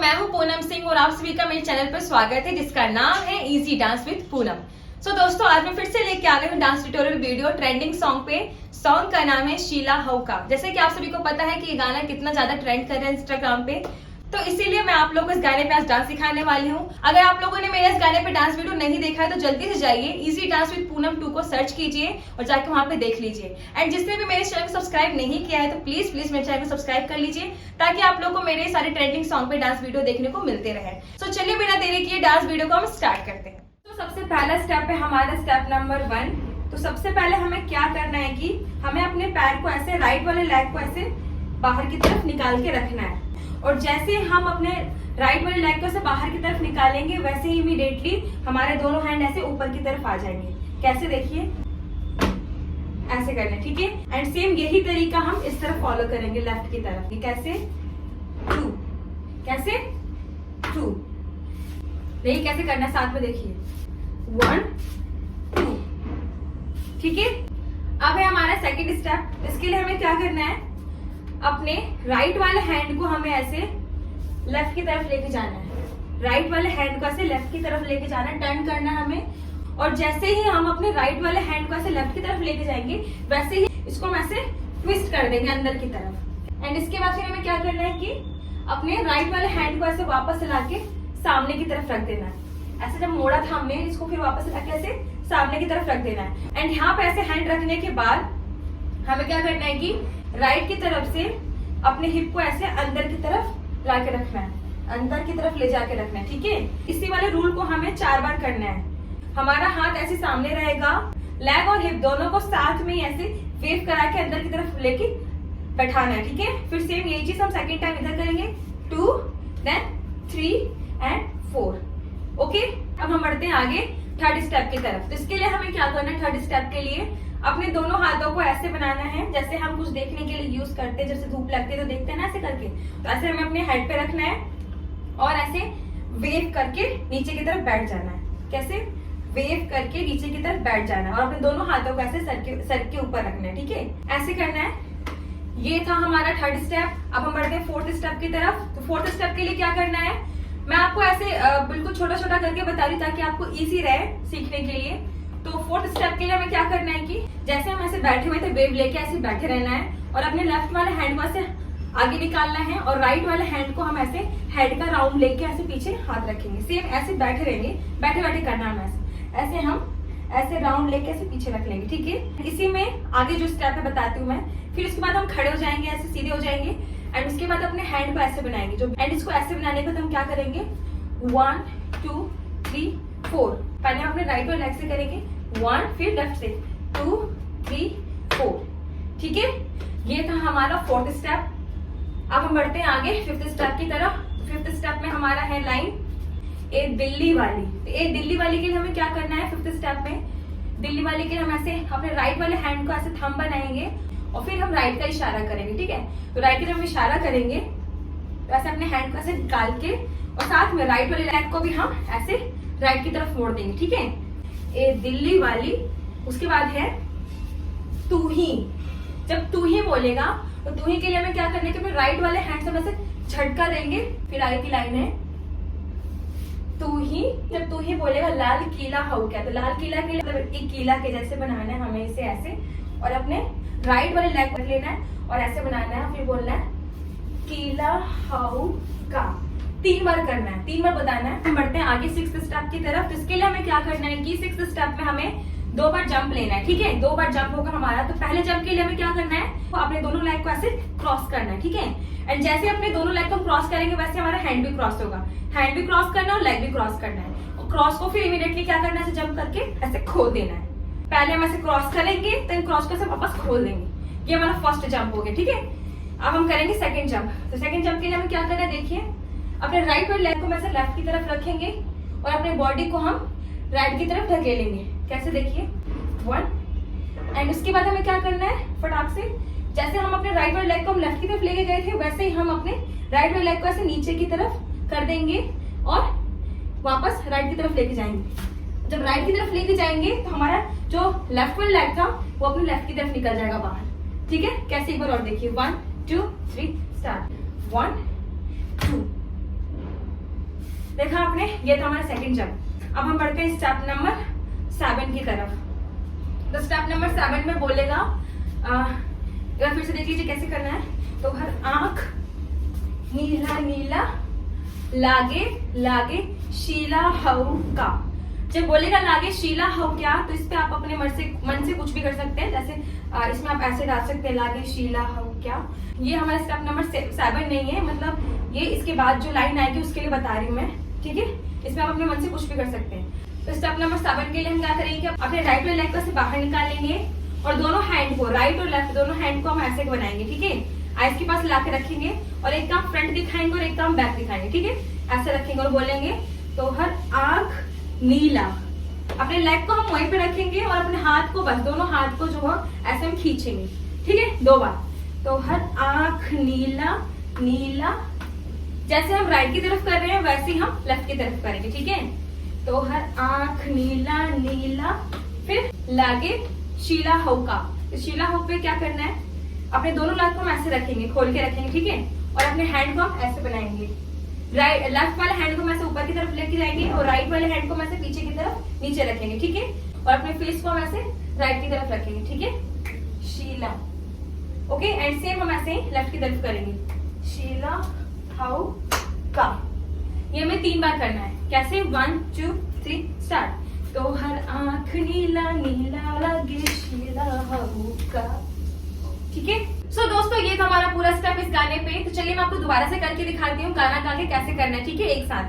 मैं हूं पूनम सिंह और आप सभी का मेरे चैनल पर स्वागत है जिसका नाम है इजी डांस विद पूनम। दोस्तों आज मैं फिर से लेके आ गई हूँ dance tutorial video trending song पे। सॉन्ग का नाम है शीला हाउ का। जैसे कि आप सभी को पता है कि ये गाना कितना ज्यादा ट्रेंड कर रहा है इंस्टाग्राम पे, तो इसीलिए मैं आप लोगों को इस गाने पे आज डांस सिखाने वाली हूँ। अगर आप लोगों ने मेरे इस गाने पे डांस वीडियो नहीं देखा है तो जल्दी से जाइए इजी डांस विद पूनम 2 को सर्च कीजिए और जाके वहां पे देख लीजिए। एंड जिसने भी मेरे चैनल को सब्सक्राइब नहीं किया है तो प्लीज मेरे चैनल को सब्सक्राइब कर लीजिए ताकि आप लोगों को मेरे सारे ट्रेंडिंग सॉन्ग पे डांस वीडियो देखने को मिलते रहे। तो चलिए बिना देरी किए डांस वीडियो को हम स्टार्ट करते हैं। तो सबसे पहला स्टेप है हमारा स्टेप नंबर 1। तो सबसे पहले हमें क्या करना है कि हमें अपने पैर को ऐसे राइट वाले लेग को ऐसे बाहर की तरफ निकाल के रखना है और जैसे हम अपने राइट वाले लेग को ऐसे बाहर की तरफ निकालेंगे वैसे ही इमीडिएटली हमारे दोनों हैंड ऐसे ऊपर की तरफ आ जाएंगे। कैसे देखिए, ऐसे करना है, ठीक है। एंड सेम यही तरीका हम इस तरफ फॉलो करेंगे लेफ्ट की तरफ। कैसे 2, कैसे 2, देखिए कैसे करना है, साथ में देखिए 1 2, ठीक है। अब है हमारा सेकंड स्टेप। इसके लिए हमें क्या करना है, अपने राइट वाले हैंड को हमें ऐसे लेफ्ट की तरफ लेके जाना है। राइट वाले हैंड को ऐसे लेफ्ट की तरफ लेके जाना है, टर्न करना है हमें। और जैसे ही हम अपने राइट वाले हैंड को ऐसे लेफ्ट की तरफ लेके जाएंगे वैसे ही इसको हम ऐसे ट्विस्ट कर देंगे अंदर की तरफ। एंड इसके बाद फिर हमें क्या करना है कि अपने राइट वाले हैंड को ऐसे वापस ला के सामने की तरफ रख देना है। ऐसे जब मोड़ा था हमने, इसको फिर वापस ला के ऐसे सामने की तरफ रख देना है। एंड यहाँ पे ऐसे हैंड रखने के बाद हमें क्या करना है कि राइट की तरफ से अपने हिप को ऐसे अंदर की तरफ ला के रखना है, अंदर की तरफ ले जाके रखना है, ठीक है। इसी वाले रूल को हमें 4 बार करना है। हमारा हाथ ऐसे सामने रहेगा, लेग और हिप दोनों को साथ में ऐसे वेव करा के अंदर की तरफ लेके बैठाना है, ठीक है। फिर सेम यही चीज हम सेकेंड टाइम इधर करेंगे, 2 देन 3 एंड 4। ओके, अब हम बढ़ते हैं आगे थर्ड स्टेप की तरफ। तो इसके लिए हमें क्या करना है, थर्ड स्टेप के लिए अपने दोनों हाथों को ऐसे बनाना है जैसे हम कुछ देखने के लिए यूज करते हैं, जैसे धूप लगती है तो देखते हैं ना ऐसे करके। तो ऐसे हमें अपने हेड पे रखना है और ऐसे वेव करके नीचे की तरफ बैठ जाना है। कैसे वेव करके नीचे की तरफ बैठ जाना है और अपने दोनों हाथों को ऐसे सर के ऊपर रखना है, ठीक है। ऐसे करना है। ये था हमारा थर्ड स्टेप। अब हम बढ़ते हैं फोर्थ स्टेप की तरफ। तो फोर्थ स्टेप के लिए क्या करना है, मैं आपको ऐसे बिल्कुल छोटा छोटा करके बता रही ताकि आपको इजी रहे सीखने के लिए। तो फोर्थ स्टेप के लिए हमें क्या करना है कि जैसे हम ऐसे बैठे हुए थे वेव लेके ऐसे बैठे रहना है और अपने लेफ्ट वाले हैंड को ऐसे आगे निकालना है और राइट वाले हैंड को हम ऐसे हेड का राउंड लेके ऐसे पीछे हाथ रखेंगे। सेम ऐसे बैठे रहेंगे, बैठे बैठे करना है ऐसे हम ऐसे राउंड लेके ऐसे पीछे रख लेंगे, ठीक है। इसी में आगे जो स्टेप है बताती हूँ मैं। फिर उसके बाद हम खड़े हो जाएंगे, ऐसे सीधे हो जाएंगे एंड उसके बाद अपने हैंड को ऐसे बनाएंगे जो एंड इसको ऐसे बनाने के बाद हम क्या करेंगे 1 2 3 4। पहले हम अपने राइट वाले लेग से करेंगे 1, फिर लेफ्ट से 2 3 4, ठीक है। ये था हमारा फोर्थ स्टेप। अब हम बढ़ते हैं आगे फिफ्थ स्टेप की तरफ। फिफ्थ स्टेप में हमारा है लाइन ए दिल्ली वाली। तो ए दिल्ली वाली के लिए हमें क्या करना है, फिफ्थ स्टेप में दिल्ली वाली के लिए हम ऐसे अपने राइट वाले हैंड को ऐसे थंब बनाएंगे और फिर हम राइट का इशारा करेंगे, ठीक है। तो राइट की तरफ इशारा करेंगे तो ऐसे अपने हैंड को ऐसे निकाल के और साथ में राइट वाले लेग को भी हम ऐसे राइट की तरफ मोड़ देंगे, ठीक है। ए दिल्ली वाली। उसके बाद है तू ही। जब तू ही बोलेगा तो तू ही के लिए हमें क्या करना है कि राइट वाले हैंड से ऐसे झटका देंगे। फिर आगे की लाइन है तू ही। जब तू ही बोलेगा लाल किला हाउ क्या, तो लाल किला के लिए मतलब एक किला के जैसे बनाना है हमें इसे ऐसे और अपने राइट वाले लेग को लेना है और ऐसे बनाना है। फिर बोलना है किला हाउ का। 3 बार करना है, 3 बार बताना है। हम बढ़ते हैं आगे सिक्स्थ स्टेप की तरफ। तो इसके लिए हमें क्या करना है कि सिक्स्थ स्टेप में हमें 2 बार जंप लेना है, ठीक है। 2 बार जंप होगा हमारा। तो पहले जंप के लिए हमें क्या करना है, तो अपने दोनों लेग को ऐसे क्रॉस करना है, ठीक है। एंड जैसे अपने दोनों लेग को क्रॉस करेंगे वैसे हमारा हैंड भी क्रॉस होगा। हैंड भी क्रॉस करना है और लेग भी क्रॉस करना है। और क्रॉस को फिर इमीडिएटली क्या करना है, जंप करके ऐसे खोल देना है। पहले हम ऐसे क्रॉस करेंगे देन क्रॉस को वापस खोल देंगे। ये हमारा फर्स्ट जंप हो गया, ठीक है। अब हम करेंगे सेकंड जंप। तो सेकंड जंप के लिए हमें क्या करना है, देखिए अपने राइट वाले लेग को ऐसे लेफ्ट की तरफ रखेंगे और अपने बॉडी को हम राइट की तरफ ढकेलेंगे। कैसे देखिए 1 एंड उसके बाद हमें क्या करना है, फटाक से जैसे हम अपने राइट वाले लेग को हम लेफ्ट की तरफ लेके गए थे वैसे ही हम अपने राइट वाले लेग को ऐसे नीचे की तरफ कर देंगे और वापस राइट की तरफ लेके जाएंगे। जब राइट की तरफ लेके जाएंगे तो हमारा जो लेफ्ट वाला लेग था वो अपने लेफ्ट की तरफ निकल जाएगा बाहर, ठीक है। कैसे एक बार और देखिए 1 2 3 स्टार्ट 1 2 देखा आपने, ये था हमारा सेकंड जंप। अब हम बढ़ते हैं स्टेप नंबर 7 की तरफ। तो स्टेप नंबर 7 में बोलेगा, फिर से देख लीजिए कैसे करना है। तो हर आंख नीला नीला लागे लागे शीला हऊ का। जब बोलेगा लागे शीला हऊ क्या, तो इस पे आप अपने मन से कुछ भी कर सकते हैं। जैसे इसमें आप ऐसे डाल सकते हैं, लागे शीला हऊ क्या। ये हमारा स्टेप नंबर 7 नहीं है, मतलब ये इसके बाद जो लाइन आएगी उसके लिए बता रही हूँ मैं, ठीक है। इसमें आप अपने मन से कुछ भी कर सकते हैं। तो स्टेप नंबर 7 के लिए हम क्या करेंगे, अपने राइट वाले लेग को से बाहर निकाल लेंगे और दोनों हैंड को, राइट और लेफ्ट दोनों हैंड को हम ऐसे बनाएंगे, ठीक है। आइस के पास लाके रखेंगे और एक काम फ्रंट दिखाएंगे और एक काम बैक दिखाएंगे, ठीक है। ऐसे रखेंगे और बोलेंगे तो हर आंख नीला। अपने लेग को हम वहीं पे रखेंगे और अपने हाथ को, बस दोनों हाथ को जो है ऐसे हम खींचेंगे, ठीक है, 2 बार। तो हर आंख नीला नीला, जैसे हम राइट की तरफ कर रहे हैं वैसे ही हम लेफ्ट की तरफ करेंगे, ठीक है। तो हर आंख नीला नीला, फिर लागे शीला हऊ का। तो शीला हऊ पे क्या करना है, अपने दोनों लेग को हम ऐसे रखेंगे, खोल के रखेंगे, ठीक है। और अपने हैंड को हम ऐसे बनाएंगे, लेफ्ट वाले हैंड को मैं से ऊपर की तरफ लेके जाएंगे और राइट वाले हैंड को मैं से पीछे की तरफ नीचे रखेंगे, ठीक है। और अपने फेस को हम ऐसे राइट की तरफ रखेंगे, ठीक है, शीला। ओके, एंड सेम हम ऐसे लेफ्ट की तरफ करेंगे, शीला हऊ का। ये हमें 3 बार करना है। कैसे, 1 2 3 स्टार्ट। तो हर आंख नीला नीला लगे शीला हऊ का, ठीक है। सो दोस्तों ये था हमारा पूरा स्टेप इस गाने पे। तो चलिए मैं आपको दोबारा से करके दिखाती हूँ गाना गा के कैसे करना है, ठीक है, एक साथ।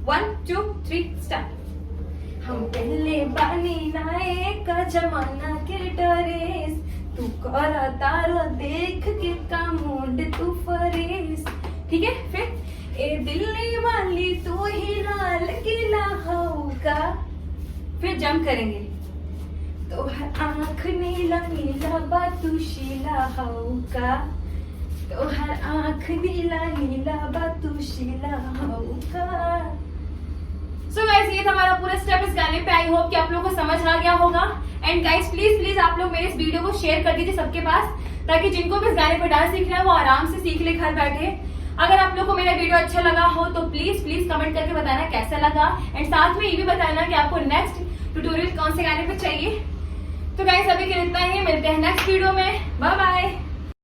1 2 3 स्टार्ट। हम पहले बानी नाए का जमाना के ड्रेस, तू कर तारो देख के का मूड तू फरेस, ठीक है। फिर ए दिल्ली वाली तू ही लाल किला हऊ का। फिर जंप करेंगे, तो हर आंख नीला नीला बातू शीला हऊ का। तो हर आंख नीला नीला बातू शीला हऊ का। सो गाइस ये था हमारा पूरा स्टेप इस गाने पे। आई होप कि आप लोगों को समझ आ गया होगा। एंड गाइस प्लीज आप लोग मेरे इस वीडियो को शेयर कर दीजिए सबके पास, ताकि जिनको भी इस गाने पे डांस सीखना है वो आराम से सीख ले घर बैठे। अगर आप लोग को मेरा वीडियो अच्छा लगा हो तो प्लीज कमेंट करके बताना कैसा लगा। एंड साथ में ये भी बताना कि आपको नेक्स्ट ट्यूटोरियल कौन से गाने पे चाहिए। तो गाइस अभी के लिए इतना ही, मिलते हैं नेक्स्ट वीडियो में। Bye bye.